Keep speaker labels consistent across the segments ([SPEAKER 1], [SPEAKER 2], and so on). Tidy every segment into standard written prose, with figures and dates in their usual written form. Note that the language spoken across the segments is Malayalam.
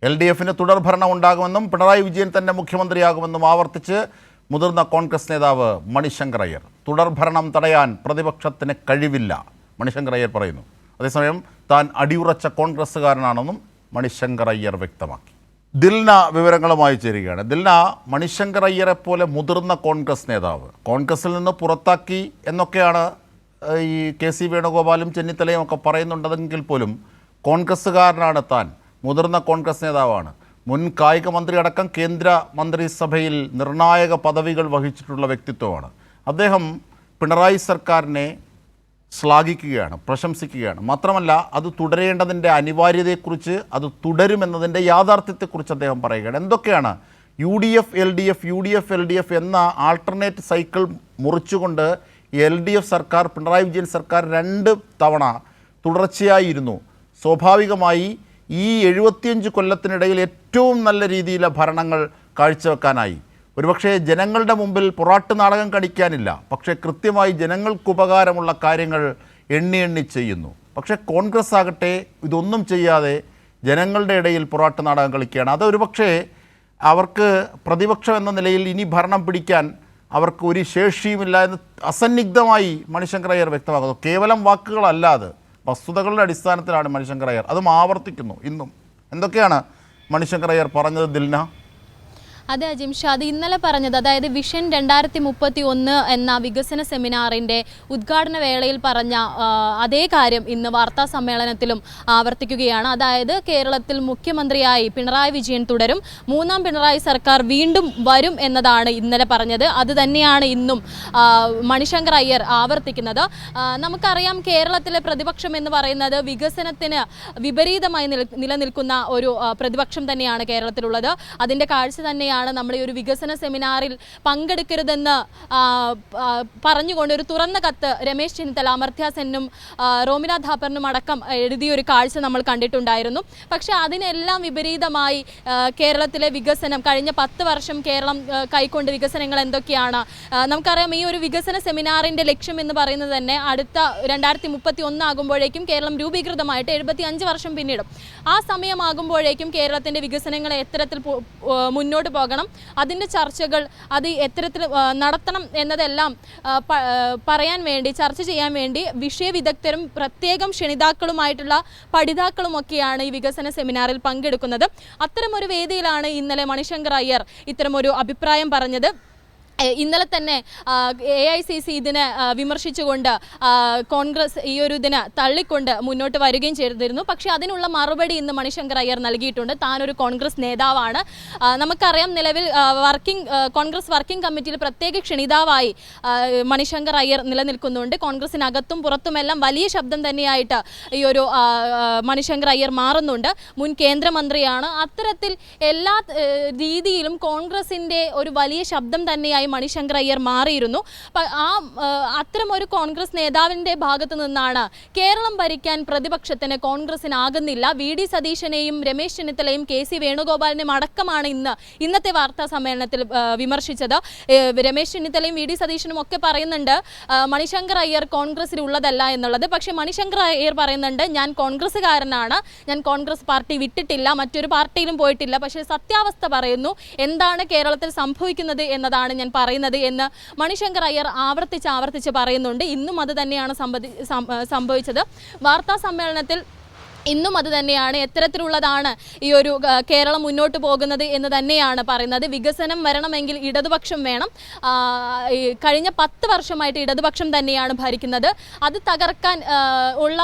[SPEAKER 1] LDF-ന് തുടർഭരണം ഉണ്ടാകുമെന്നും പിണറായി വിജയൻ തന്നെ മുഖ്യമന്ത്രിയാകുമെന്നും ആവർത്തിച്ച് മുതിർന്ന കോൺഗ്രസ് നേതാവ് മണിശങ്കർ അയ്യർ. തുടർഭരണം തടയാൻ പ്രതിപക്ഷത്തിന് കഴിവില്ല, മണിശങ്കർ അയ്യർ പറയുന്നു. അതേസമയം താൻ അടിയുറച്ച കോൺഗ്രസ്സുകാരനാണെന്നും മണിശങ്കർ അയ്യർ വ്യക്തമാക്കി. ദിൽന വിവരങ്ങളുമായി ചേരുകയാണ്. ദിൽന, മണിശങ്കർ അയ്യരെ പോലെ മുതിർന്ന കോൺഗ്രസ് നേതാവ് കോൺഗ്രസിൽ നിന്ന് പുറത്താക്കി എന്നൊക്കെയാണ് ഈ KC വേണുഗോപാലും ചെന്നിത്തലയും ഒക്കെ പറയുന്നുണ്ടെങ്കിൽ പോലും കോൺഗ്രസ്സുകാരനാണ് താൻ, മുതിർന്ന കോൺഗ്രസ് നേതാവാണ്. മുൻ കായിക മന്ത്രി അടക്കം കേന്ദ്ര മന്ത്രിസഭയിൽ നിർണായക പദവികൾ വഹിച്ചിട്ടുള്ള വ്യക്തിത്വമാണ് അദ്ദേഹം. പിണറായി സർക്കാരിനെ ശ്ലാഘിക്കുകയാണ്, പ്രശംസിക്കുകയാണ്. മാത്രമല്ല അത് തുടരേണ്ടതിൻ്റെ അനിവാര്യതയെക്കുറിച്ച്, അത് തുടരുമെന്നതിൻ്റെ യാഥാർത്ഥ്യത്തെക്കുറിച്ച് അദ്ദേഹം പറയുകയാണ്. എന്തൊക്കെയാണ് UDF LDF എന്ന ആൾട്ടർനേറ്റ് സൈക്കിൾ മുറിച്ചുകൊണ്ട് LDF സർക്കാർ, പിണറായി വിജയൻ സർക്കാർ 2 തവണ തുടർച്ചയായിരുന്നു. സ്വാഭാവികമായി ഈ 75 കൊല്ലത്തിനിടയിൽ ഏറ്റവും നല്ല രീതിയിലെ ഭരണങ്ങൾ കാഴ്ചവെക്കാനായി. ഒരുപക്ഷെ ജനങ്ങളുടെ മുമ്പിൽ പൊറാട്ട് നാടകം കളിക്കാനില്ല, പക്ഷേ കൃത്യമായി ജനങ്ങൾക്കുപകാരമുള്ള കാര്യങ്ങൾ എണ്ണി ചെയ്യുന്നു. പക്ഷേ കോൺഗ്രസ് ആകട്ടെ ഇതൊന്നും ചെയ്യാതെ ജനങ്ങളുടെ ഇടയിൽ പൊറാട്ട് നാടകം കളിക്കുകയാണ്. അതൊരുപക്ഷെ അവർക്ക് പ്രതിപക്ഷം എന്ന നിലയിൽ ഇനി ഭരണം പിടിക്കാൻ അവർക്ക് ഒരു ശേഷിയുമില്ല എന്ന് അസന്നിഗ്ധമായി മണിശങ്കർ അയ്യർ വ്യക്തമാക്കുന്നു. കേവലം വാക്കുകളല്ലാതെ വസ്തുതകളുടെ അടിസ്ഥാനത്തിലാണ് മണിശങ്കർ അയ്യർ അതും ആവർത്തിക്കുന്നു ഇന്നും. എന്തൊക്കെയാണ് മണിശങ്കർ അയ്യർ പറഞ്ഞത് ദിൽന?
[SPEAKER 2] അതെ അജിംഷാദ്, ഇന്നലെ പറഞ്ഞത്, അതായത് വിഷൻ 2031 എന്ന വികസന സെമിനാറിൻ്റെ ഉദ്ഘാടന വേളയിൽ പറഞ്ഞ അതേ കാര്യം ഇന്ന് വാർത്താ സമ്മേളനത്തിലും ആവർത്തിക്കുകയാണ്. അതായത് കേരളത്തിൽ മുഖ്യമന്ത്രിയായി പിണറായി വിജയൻ തുടരും, 3ാം പിണറായി സർക്കാർ വീണ്ടും വരും എന്നതാണ് ഇന്നലെ പറഞ്ഞത്. അത് തന്നെയാണ് ഇന്നും മണിശങ്കർ അയ്യർ ആവർത്തിക്കുന്നത്. നമുക്കറിയാം, കേരളത്തിലെ പ്രതിപക്ഷം എന്ന് പറയുന്നത് വികസനത്തിന് വിപരീതമായി നിലനിൽക്കുന്ന ഒരു പ്രതിപക്ഷം തന്നെയാണ് കേരളത്തിലുള്ളത്. അതിൻ്റെ കാഴ്ച തന്നെയാണ് നമ്മൾ ഈ ഒരു വികസന സെമിനാറിൽ പങ്കെടുക്കരുതെന്ന് പറഞ്ഞുകൊണ്ട് ഒരു തുറന്ന കത്ത് രമേശ് ചെന്നിത്തല, അമർത്യ സെന്നും റോമിന ഥാപ്പറിനും അടക്കം എഴുതിയൊരു കാഴ്ച നമ്മൾ കണ്ടിട്ടുണ്ടായിരുന്നു. പക്ഷേ അതിനെല്ലാം വിപരീതമായി കേരളത്തിലെ വികസനം, കഴിഞ്ഞ 10 വർഷം കേരളം കൈക്കൊണ്ട് വികസനങ്ങൾ എന്തൊക്കെയാണ് നമുക്കറിയാം. ഈ ഒരു വികസന സെമിനാറിൻ്റെ ലക്ഷ്യം എന്ന് പറയുന്നത് തന്നെ അടുത്ത 2031 ആകുമ്പോഴേക്കും കേരളം രൂപീകൃതമായിട്ട് 75 വർഷം പിന്നിടും. ആ സമയമാകുമ്പോഴേക്കും കേരളത്തിൻ്റെ വികസനങ്ങളെ എത്തരത്തിൽ മുന്നോട്ട് പോകണം, അതിൻ്റെ ചർച്ചകൾ അത് എത്തരത്തിൽ നടത്തണം എന്നതെല്ലാം പറയാൻ വേണ്ടി, ചർച്ച ചെയ്യാൻ വേണ്ടി വിഷയവിദഗ്ധരും പ്രത്യേകം ക്ഷണിതാക്കളുമായിട്ടുള്ള പഠിതാക്കളുമൊക്കെയാണ് ഈ വികസന സെമിനാറിൽ പങ്കെടുക്കുന്നത്. അത്തരമൊരു വേദിയിലാണ് ഇന്നലെ മണിശങ്കർ അയ്യർ ഇത്തരമൊരു അഭിപ്രായം പറഞ്ഞത്. ഇന്നലെ തന്നെ AICC ഇതിനെ വിമർശിച്ചുകൊണ്ട് കോൺഗ്രസ് ഈ ഒരു ഇതിനെ തള്ളിക്കൊണ്ട് മുന്നോട്ട് വരികയും ചെയ്തിരുന്നു. പക്ഷേ അതിനുള്ള മറുപടി ഇന്ന് മണിശങ്കർ അയ്യർ നൽകിയിട്ടുണ്ട്. താനൊരു കോൺഗ്രസ് നേതാവാണ്. നമുക്കറിയാം, നിലവിൽ കോൺഗ്രസ് വർക്കിംഗ് കമ്മിറ്റിയിൽ പ്രത്യേക ക്ഷണിതാവായി മണിശങ്കർ അയ്യർ നിലനിൽക്കുന്നുണ്ട്. കോൺഗ്രസിനകത്തും പുറത്തുമെല്ലാം വലിയ ശബ്ദം തന്നെയായിട്ട് ഈ ഒരു മണിശങ്കർ അയ്യർ മാറുന്നുണ്ട്. മുൻ കേന്ദ്രമന്ത്രിയാണ്. അത്തരത്തിൽ എല്ലാ രീതിയിലും കോൺഗ്രസിൻ്റെ ഒരു വലിയ ശബ്ദം തന്നെയായി മണിശങ്കർ അയ്യർ മാറിയിരുന്നു. അത്തരമൊരു കോൺഗ്രസ് നേതാവിൻ്റെ ഭാഗത്തു നിന്നാണ് കേരളം ഭരിക്കാൻ പ്രതിപക്ഷത്തിന്, കോൺഗ്രസിനാകുന്നില്ല. VD സതീശനെയും രമേശ് ചെന്നിത്തലയും KC വേണുഗോപാലിനെയും അടക്കമാണ് ഇന്നത്തെ വാർത്താ സമ്മേളനത്തിൽ വിമർശിച്ചത്. രമേശ് ചെന്നിത്തലയും VD സതീശനും ഒക്കെ പറയുന്നുണ്ട് മണിശങ്കർ അയ്യർ കോൺഗ്രസിൽ ഉള്ളതല്ല എന്നുള്ളത്. പക്ഷേ മണിശങ്കർ അയ്യർ പറയുന്നുണ്ട്, ഞാൻ കോൺഗ്രസ്സുകാരനാണ്, ഞാൻ കോൺഗ്രസ് പാർട്ടി വിട്ടിട്ടില്ല, മറ്റൊരു പാർട്ടിയിലും പോയിട്ടില്ല, പക്ഷേ സത്യാവസ്ഥ പറയുന്നു, എന്താണ് കേരളത്തിൽ സംഭവിക്കുന്നത് എന്നതാണ് ഞാൻ പറയുന്നത് എന്ന് മണിശങ്കർ അയ്യർ ആവർത്തിച്ച് പറയുന്നുണ്ട്. ഇന്നും അത് തന്നെയാണ് സംഭവിച്ചത്. വാർത്താ സമ്മേളനത്തിൽ ഇന്നും അത് തന്നെയാണ്, എത്തരത്തിലുള്ളതാണ് ഈ ഒരു കേരളം മുന്നോട്ട് പോകുന്നത് എന്ന് തന്നെയാണ് പറയുന്നത്. വികസനം വരണമെങ്കിൽ ഇടതുപക്ഷം വേണം. കഴിഞ്ഞ 10 വർഷമായിട്ട് ഇടതുപക്ഷം തന്നെയാണ് ഭരിക്കുന്നത്. അത് തകർക്കാൻ ഉള്ള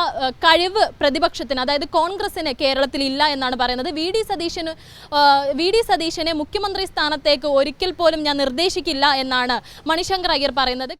[SPEAKER 2] കഴിവ് പ്രതിപക്ഷത്തിന്, അതായത് കോൺഗ്രസിന് കേരളത്തിൽ ഇല്ല എന്നാണ് പറയുന്നത്. VD സതീശനെ മുഖ്യമന്ത്രി സ്ഥാനത്തേക്ക് ഒരിക്കൽ പോലും ഞാൻ നിർദ്ദേശിക്കില്ല എന്നാണ് മണിശങ്കർ അയ്യർ പറയുന്നത്.